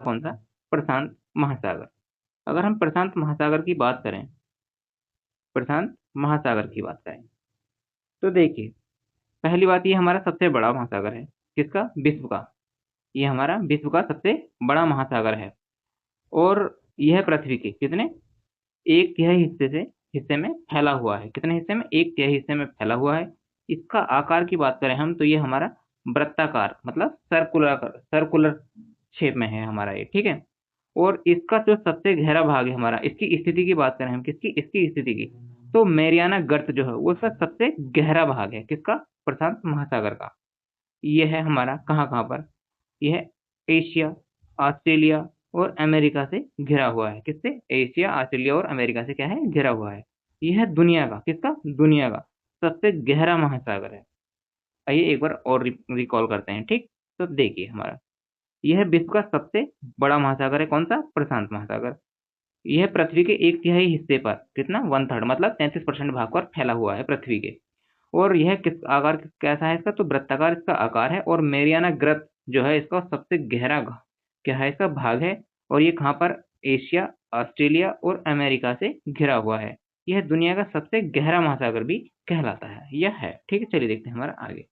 कौन सा? प्रशांत महासागर। अगर हम प्रशांत महासागर की बात करें, प्रशांत महासागर की बात करें तो देखिए, पहली बात ये हमारा सबसे बड़ा महासागर है। किसका? विश्व का। ये हमारा विश्व का सबसे बड़ा महासागर है और यह पृथ्वी के कितने? एक तिहाई हिस्से में फैला हुआ है। कितने हिस्से में? एक तिहाई हिस्से में फैला हुआ है। इसका आकार की बात करें हम तो ये हमारा वृत्ताकार मतलब सर्कुलर शेप में है हमारा ये, ठीक है। और इसका जो सबसे गहरा भाग है हमारा, इसकी स्थिति की बात करें हम, किसकी? इसकी स्थिति की, तो मैरियाना गर्त जो है वो इसका सबसे गहरा भाग है। किसका? प्रशांत महासागर का। यह है हमारा कहाँ पर? यह एशिया, ऑस्ट्रेलिया और अमेरिका से घिरा हुआ है। किससे? एशिया, ऑस्ट्रेलिया और अमेरिका से क्या है? घिरा हुआ है। यह दुनिया का, किसका? दुनिया का सबसे गहरा महासागर है। आइए एक बार और रिकॉल करते हैं, ठीक। तो देखिए हमारा, यह विश्व का सबसे बड़ा महासागर है। कौन सा? प्रशांत महासागर। यह पृथ्वी के एक तिहाई हिस्से पर, कितना? 1/3 मतलब 33% भाग पर फैला हुआ है पृथ्वी के। और यह किस आकार कैसा है इसका? तो वृत्ताकार इसका आकार है। और मेरियाना ग्रत जो है इसका सबसे गहरा क्या है? इसका भाग है। और ये कहाँ पर? एशिया, ऑस्ट्रेलिया और अमेरिका से घिरा हुआ है। यह दुनिया का सबसे गहरा महासागर भी कहलाता है। यह है, ठीक है। चलिए देखते हैं हमारा आगे।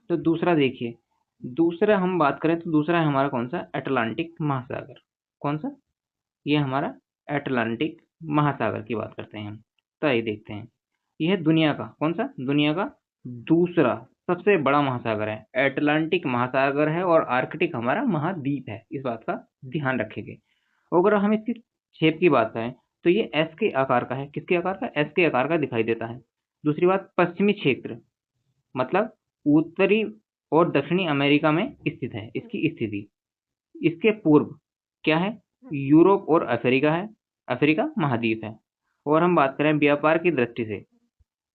तो दूसरा देखिए, दूसरा हम बात करें तो दूसरा है हमारा कौन सा? अटलांटिक महासागर। कौन सा? ये हमारा अटलांटिक महासागर की बात करते हैं हम। तो आइए देखते हैं, यह दुनिया का कौन सा? दुनिया का दूसरा सबसे बड़ा महासागर है। अटलांटिक महासागर है और आर्कटिक हमारा महाद्वीप है। इस बात का ध्यान रखेंगे। अगर हम इसकी शेप की बात करें तो ये एस के आकार का है। किसके आकार का? एस के आकार का दिखाई देता है। दूसरी बात, पश्चिमी क्षेत्र मतलब उत्तरी और दक्षिणी अमेरिका में स्थित है इसकी स्थिति। इसके पूर्व क्या है? यूरोप और अफ्रीका है, अफ्रीका महाद्वीप है। और हम बात करें व्यापार की दृष्टि से,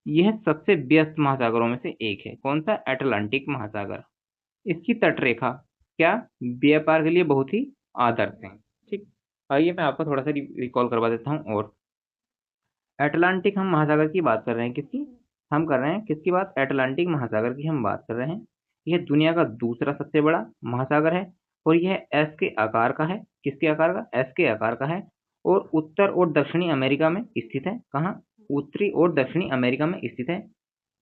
यह सबसे व्यस्त महासागरों में से एक है। कौन सा? अटलांटिक महासागर। इसकी तटरेखा क्या? व्यापार के लिए बहुत ही आदर्श है, ठीक। आइए मैं आपको थोड़ा सा रिकॉल करवा देता हूँ। और अटलांटिक हम महासागर की बात कर रहे हैं। किसकी हम कर रहे हैं? किसकी बात? अटलांटिक महासागर की हम बात कर रहे हैं। यह दुनिया का दूसरा सबसे बड़ा महासागर है और यह एस के आकार का है। किसके आकार का? एस के आकार का है। और उत्तर और दक्षिणी अमेरिका में स्थित है। कहाँ? उत्तरी और दक्षिणी अमेरिका में स्थित है।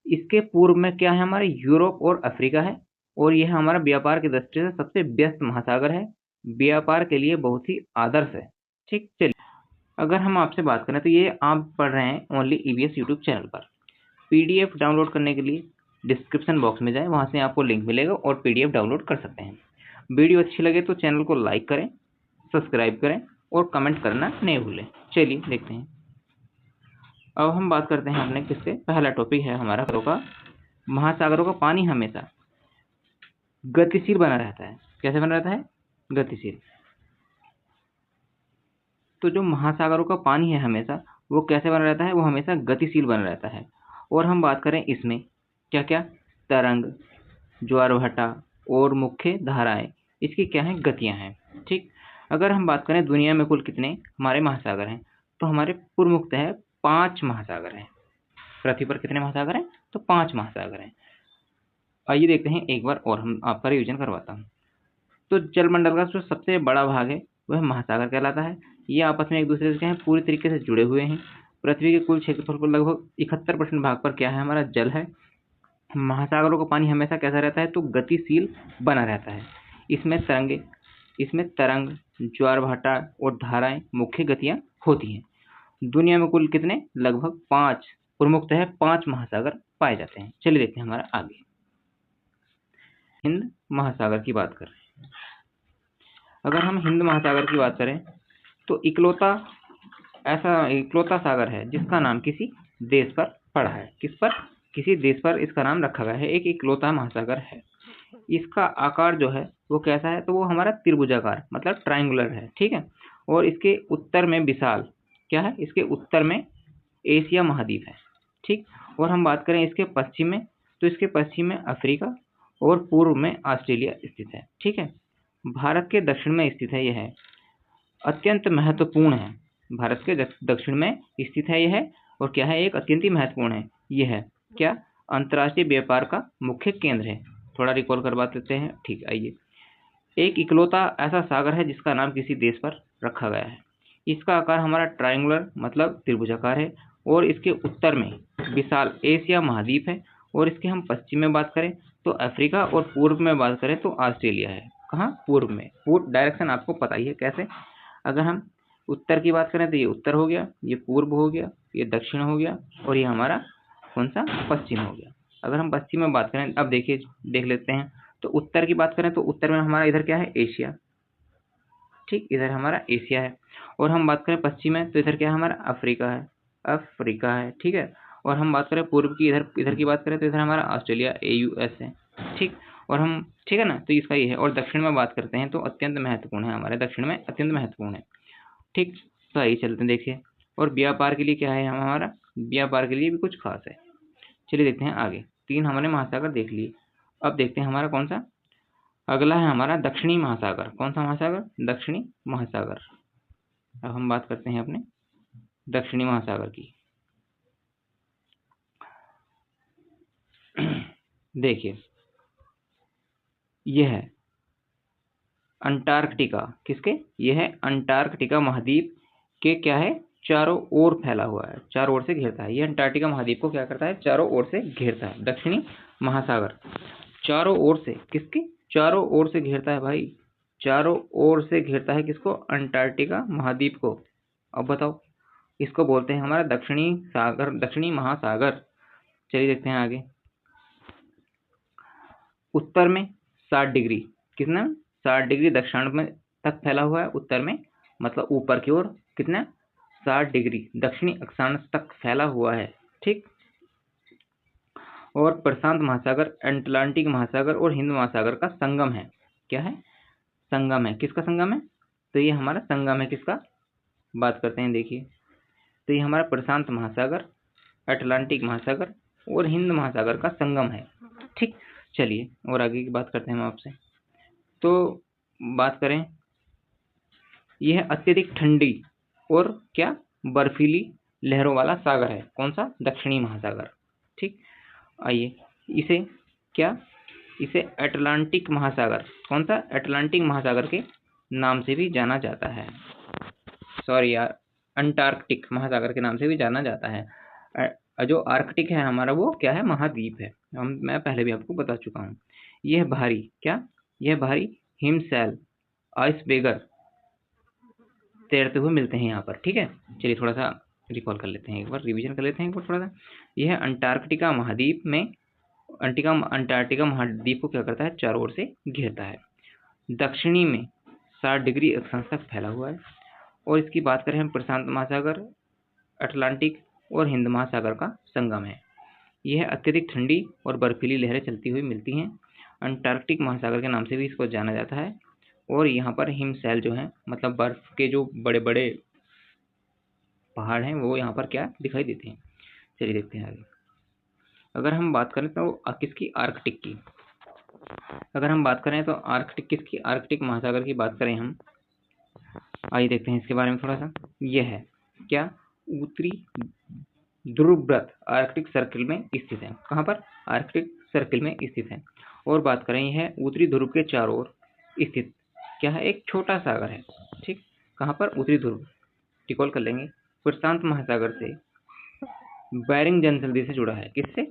इसके पूर्व में क्या है? हमारे यूरोप और अफ्रीका है। और यह हमारा व्यापार की दृष्टि से सबसे व्यस्त महासागर है, व्यापार के लिए बहुत ही आदर्श है, ठीक। चलिए अगर हम आपसे बात करें तो ये आप पढ़ रहे हैं ओनली ईवीएस यूट्यूब चैनल पर। पीडीएफ डाउनलोड करने के लिए डिस्क्रिप्शन बॉक्स में जाएं, वहां से आपको लिंक मिलेगा और पीडीएफ डाउनलोड कर सकते हैं। वीडियो अच्छी लगे तो चैनल को लाइक करें, सब्सक्राइब करें और कमेंट करना नहीं भूलें। चलिए देखते हैं, अब हम बात करते हैं अपने किससे? पहला टॉपिक है हमारा का महासागरों का पानी हमेशा गतिशील बना रहता है। कैसे बना रहता है? गतिशील। तो जो महासागरों का पानी है हमेशा वो कैसे बना रहता है? वो हमेशा गतिशील बना रहता है। और हम बात करें इसमें क्या क्या? तरंग, ज्वारभाटा और मुख्य धाराएं, इसकी क्या है? गतियां हैं, ठीक। अगर हम बात करें दुनिया में कुल कितने हमारे महासागर हैं तो हमारे पूर्व मुक्त है 5 महासागर हैं। पृथ्वी पर कितने महासागर हैं? तो 5 महासागर हैं। आइए देखते हैं एक बार और हम आपका रिविजन करवाता हूँ। तो जलमंडल का जो सबसे बड़ा भाग है वह महासागर कहलाता है। ये आपस में एक दूसरे से क्या है? पूरी तरीके से जुड़े हुए हैं। पृथ्वी के कुल क्षेत्रफल पर लगभग 71% भाग पर क्या है? हमारा जल है। महासागरों का पानी हमेशा कैसा रहता है? तो गतिशील बना रहता है। इसमें तरंग, ज्वारभाटा और धाराएं मुख्य गतियां होती हैं। दुनिया में कुल कितने? लगभग 5 प्रमुख है 5 महासागर पाए जाते हैं। चलिए देखते हैं हमारा आगे। हिंद महासागर की बात कर रहे हैं। अगर हम हिंद महासागर की बात करें तो इकलौता सागर है जिसका नाम किसी देश पर पड़ा है। किस पर? किसी देश पर इसका नाम रखा गया है। एक इकलौता महासागर है। इसका आकार जो है वो कैसा है? तो वो हमारा त्रिभुजाकार मतलब ट्रायंगुलर है, ठीक है। और इसके उत्तर में विशाल क्या है? इसके उत्तर में एशिया महाद्वीप है, ठीक। और हम बात करें इसके पश्चिम में तो इसके पश्चिम में अफ्रीका और पूर्व में ऑस्ट्रेलिया स्थित है, ठीक है। भारत के दक्षिण में स्थित है। यह अत्यंत महत्वपूर्ण है। भारत के दक्षिण में स्थित है यह, और क्या है? एक अत्यंत ही महत्वपूर्ण है। यह है क्या? अंतर्राष्ट्रीय व्यापार का मुख्य केंद्र है। थोड़ा रिकॉल करवा देते हैं, ठीक। आइए, एक इकलौता ऐसा सागर है जिसका नाम किसी देश पर रखा गया है। इसका आकार हमारा ट्रायंगुलर मतलब त्रिभुजाकार है और इसके उत्तर में विशाल एशिया महाद्वीप है और इसके हम पश्चिम में बात करें तो अफ्रीका और पूर्व में बात करें तो ऑस्ट्रेलिया है। कहाँ? पूर्व में। पूर्व डायरेक्शन आपको पता ही है कैसे। अगर हम उत्तर की बात करें तो ये उत्तर हो गया, ये पूर्व हो गया, ये दक्षिण हो गया और ये हमारा कौन सा? पश्चिम हो गया। अगर हम पश्चिम में बात करें, अब देखिए देख लेते हैं, तो उत्तर की बात करें तो उत्तर में हमारा इधर क्या है? एशिया। ठीक, इधर हमारा एशिया है। और हम बात करें पश्चिम में तो इधर क्या है? हमारा अफ्रीका है। अफ्रीका है, ठीक है। और हम बात करें पूर्व की, इधर इधर की बात करें तो इधर हमारा ऑस्ट्रेलिया AUS है। ठीक, और हम ठीक है ना, तो इसका ये है। और दक्षिण में बात करते हैं तो अत्यंत महत्वपूर्ण है, हमारे दक्षिण में अत्यंत महत्वपूर्ण है। ठीक, तो आइए चलते हैं देखिए। और व्यापार के लिए क्या है हमारा? व्यापार के लिए भी कुछ खास है। चलिए देखते हैं आगे। 3 हमने महासागर देख लिए। अब देखते हैं हमारा कौन सा अगला है? हमारा दक्षिणी महासागर। कौन सा महासागर? दक्षिणी महासागर। अब हम बात करते हैं अपने दक्षिणी महासागर की। देखिए, यह है अंटार्कटिका। किसके? यह है अंटार्कटिका महाद्वीप के क्या है? चारों ओर फैला हुआ है, चारों ओर से घेरता है। यह अंटार्कटिका महाद्वीप को क्या करता है? चारों ओर से घेरता है। दक्षिणी महासागर चारों ओर से, किसके? चारों ओर से घेरता है भाई, चारों ओर से घेरता है। किसको? अंटार्कटिका महाद्वीप को। अब बताओ, इसको बोलते हैं हमारा दक्षिणी सागर, दक्षिणी महासागर। चलिए देखते हैं आगे। उत्तर में 60 डिग्री, कितना? 60 डिग्री दक्षिण में तक फैला हुआ है। उत्तर में मतलब ऊपर की ओर कितना? 60 डिग्री दक्षिणी अक्षांश तक फैला हुआ है। ठीक, और प्रशांत महासागर, अटलांटिक महासागर और हिंद महासागर का संगम है। क्या है? संगम है। किसका संगम है? तो ये हमारा संगम है। किसका बात करते हैं? देखिए, तो ये हमारा प्रशांत महासागर, अटलांटिक महासागर और हिंद महासागर का संगम है। ठीक, चलिए और आगे की बात करते हैं हम आपसे। तो बात करें, यह अत्यधिक ठंडी और क्या? बर्फीली लहरों वाला सागर है। कौन सा? दक्षिणी महासागर। ठीक, आइए इसे क्या? इसे अटलांटिक महासागर, कौन सा? अटलांटिक महासागर के नाम से भी जाना जाता है। सॉरी यार, अंटार्कटिक महासागर के नाम से भी जाना जाता है। जो आर्कटिक है हमारा वो क्या है? महाद्वीप है। मैं पहले भी आपको बता चुका हूँ। यह भारी क्या? यह भारी हिमशैल आइसबेगर तैरते हुए मिलते हैं यहाँ पर। ठीक है, चलिए थोड़ा सा रिकॉल कर लेते हैं, एक बार रिवीजन कर लेते हैं एक बार थोड़ा सा। यह अंटार्कटिका महाद्वीप में अंटार्कटिका महाद्वीप को क्या करता है? चारों ओर से घेरता है। दक्षिणी में 60 डिग्री अक्षांश तक फैला हुआ है। और इसकी बात करें हम, प्रशांत महासागर, अटलांटिक और हिंद महासागर का संगम है। यह अत्यधिक ठंडी और बर्फीली लहरें चलती हुई मिलती हैं। अंटार्कटिक महासागर के नाम से भी इसको जाना जाता है। और यहाँ पर हिमशैल जो है मतलब बर्फ के जो बड़े बड़े पहाड़ हैं वो यहाँ पर क्या दिखाई देते हैं। चलिए देखते हैं आगे। अगर हम बात करें तो किसकी? आर्कटिक की। अगर हम बात करें तो आर्कटिक किसकी? आर्कटिक महासागर की बात करें हम। आइए देखते हैं इसके बारे में थोड़ा सा। यह है क्या? उत्तरी ध्रुवव्रत आर्कटिक सर्किल में स्थित है। कहाँ पर? आर्कटिक सर्किल में स्थित है। और बात करें, यह उत्तरी ध्रुव के चारों ओर स्थित क्या है? एक छोटा सागर है। ठीक, कहाँ पर? उत्तरी ध्रुव। रिकॉल कर लेंगे, प्रशांत महासागर से बेरिंग जल संधि से जुड़ा है। किससे?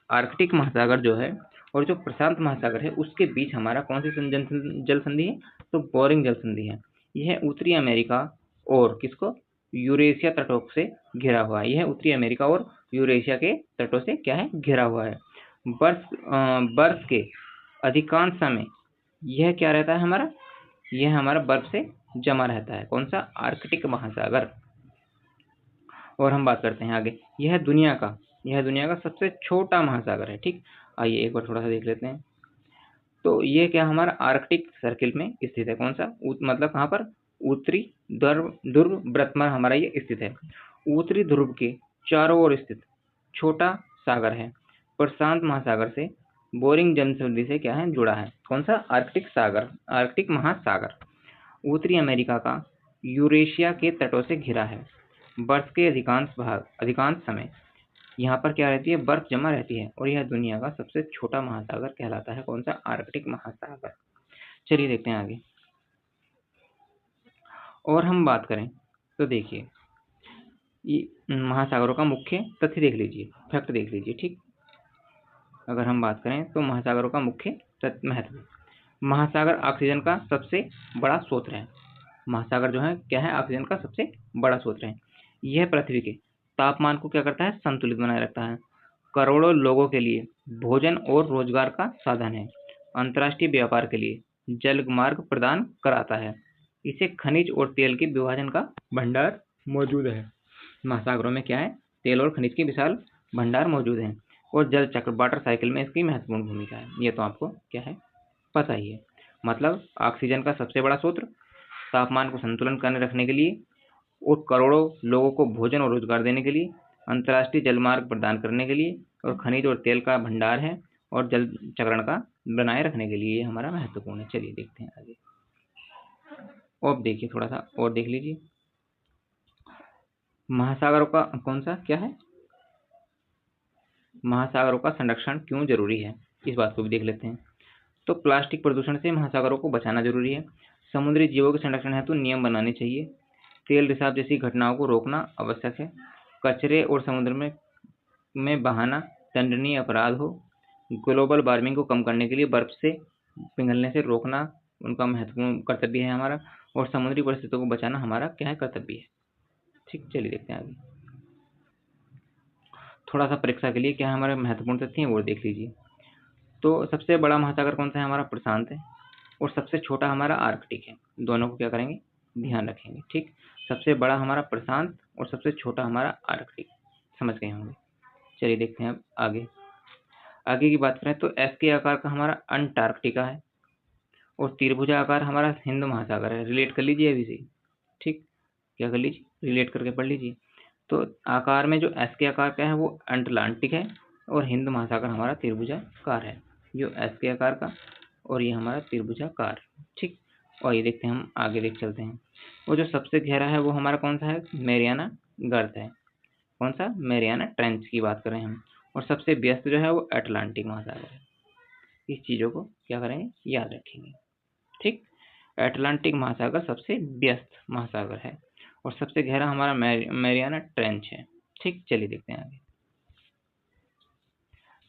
आर्कटिक महासागर जो है और जो प्रशांत महासागर है उसके बीच हमारा कौन सी जल संधि है? तो बोरिंग जल संधि है। यह उत्तरी अमेरिका और किसको? यूरेशिया तटों से घिरा हुआ है। यह उत्तरी अमेरिका और यूरेशिया के तटों से क्या है? घिरा हुआ है। बर्फ के अधिकांश समय यह क्या रहता है हमारा? यह हमारा बर्फ से जमा रहता है। कौन सा? आर्कटिक महासागर। और हम बात करते हैं आगे। यह दुनिया का सबसे छोटा महासागर है। ठीक, आइए एक बार थोड़ा सा देख लेते हैं। तो ये क्या हमारा आर्कटिक सर्किल में स्थित है। कौन सा? मतलब कहाँ पर? उत्तरी ध्रुव व्रत में हमारा ये स्थित है। उत्तरी ध्रुव के चारों ओर स्थित छोटा सागर है। प्रशांत महासागर से बोरिंग जल संधि से क्या है? जुड़ा है। कौन सा? आर्कटिक सागर, आर्कटिक महासागर। उत्तरी अमेरिका का यूरेशिया के तटों से घिरा है। बर्फ के अधिकांश समय यहाँ पर क्या रहती है? बर्फ जमा रहती है। और यह दुनिया का सबसे छोटा महासागर कहलाता है। कौन सा? आर्कटिक महासागर। चलिए देखते हैं आगे। और हम बात करें तो देखिए, ये महासागरों का मुख्य तथ्य देख लीजिए, फैक्ट देख लीजिए। ठीक, अगर हम बात करें तो महासागरों का मुख्य महत्व, महासागर ऑक्सीजन का सबसे बड़ा स्रोत है। महासागर जो है क्या है, ऑक्सीजन का सबसे बड़ा स्रोत है। यह पृथ्वी के तापमान को क्या करता है, संतुलित बनाए रखता है। करोड़ों लोगों के लिए भोजन और रोजगार का साधन है। अंतर्राष्ट्रीय व्यापार के लिए जल मार्ग प्रदान कराता है। इसे खनिज और तेल के विभाजन का भंडार मौजूद है। महासागरों में क्या है, तेल और खनिज के विशाल भंडार मौजूद हैं। और जल चक्र वाटर साइकिल में इसकी महत्वपूर्ण भूमिका है। ये तो आपको क्या है, पता ही है। मतलब ऑक्सीजन का सबसे बड़ा स्रोत, तापमान को संतुलन करने रखने के लिए, और करोड़ों लोगों को भोजन और रोजगार देने के लिए, अंतर्राष्ट्रीय जलमार्ग प्रदान करने के लिए, और खनिज और तेल का भंडार है, और जल चक्रण का बनाए रखने के लिए ये हमारा महत्वपूर्ण है। चलिए देखते हैं आगे। और देखिए थोड़ा सा और देख लीजिए, महासागरों का कौन सा क्या है, महासागरों का संरक्षण क्यों जरूरी है, इस बात को भी देख लेते हैं। तो प्लास्टिक प्रदूषण से महासागरों को बचाना जरूरी है। समुद्री जीवों के संरक्षण हेतु नियम बनाने चाहिए। तेल रिसाव जैसी घटनाओं को रोकना आवश्यक है। कचरे और समुद्र में बहाना दंडनीय अपराध हो। ग्लोबल वार्मिंग को कम करने के लिए बर्फ से पिघलने से रोकना उनका महत्वपूर्ण कर्तव्य है हमारा। और समुद्री परिस्थितियों को बचाना हमारा क्या है, कर्तव्य है। ठीक, चलिए देखते हैं आगे। थोड़ा सा परीक्षा के लिए क्या हमारे महत्वपूर्ण तथ्य हैं वो देख लीजिए। तो सबसे बड़ा महासागर कौन सा है, हमारा प्रशांत है। और सबसे छोटा हमारा आर्कटिक है। दोनों को क्या करेंगे, ध्यान रखेंगे। ठीक, सबसे बड़ा हमारा प्रशांत और सबसे छोटा हमारा आर्कटिक, समझ गए होंगे। चलिए देखते हैं अब आगे। आगे की बात करें तो एस के आकार का हमारा अंटार्कटिका है। और त्रिभुजा आकार हमारा हिंद महासागर है। रिलेट कर लीजिए अभी से। ठीक, क्या कर लीजिए, रिलेट करके पढ़ लीजिए। तो आकार में जो एस के आकार का है वो अटलांटिक है, और हिंद महासागर हमारा त्रिभुजाकार है। जो एस के आकार का, और ये हमारा त्रिभुजाकार। ठीक, और ये देखते हैं हम आगे देख चलते हैं। वो जो सबसे गहरा है वो हमारा कौन सा है, मैरियाना गर्त है। कौन सा, मैरियाना ट्रेंच की बात करें हम। और सबसे व्यस्त जो है वो अटलांटिक महासागर है। इस चीज़ों को क्या करेंगे, याद रखेंगे। ठीक, अटलांटिक महासागर सबसे व्यस्त महासागर है, और सबसे गहरा हमारा मैरियाना ट्रेंच है। ठीक, चलिए देखते हैं आगे।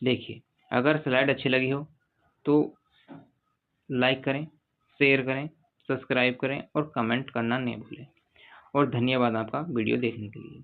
देखिए, अगर स्लाइड अच्छी लगी हो तो लाइक करें, शेयर करें, सब्सक्राइब करें और कमेंट करना नहीं भूलें। और धन्यवाद आपका वीडियो देखने के लिए।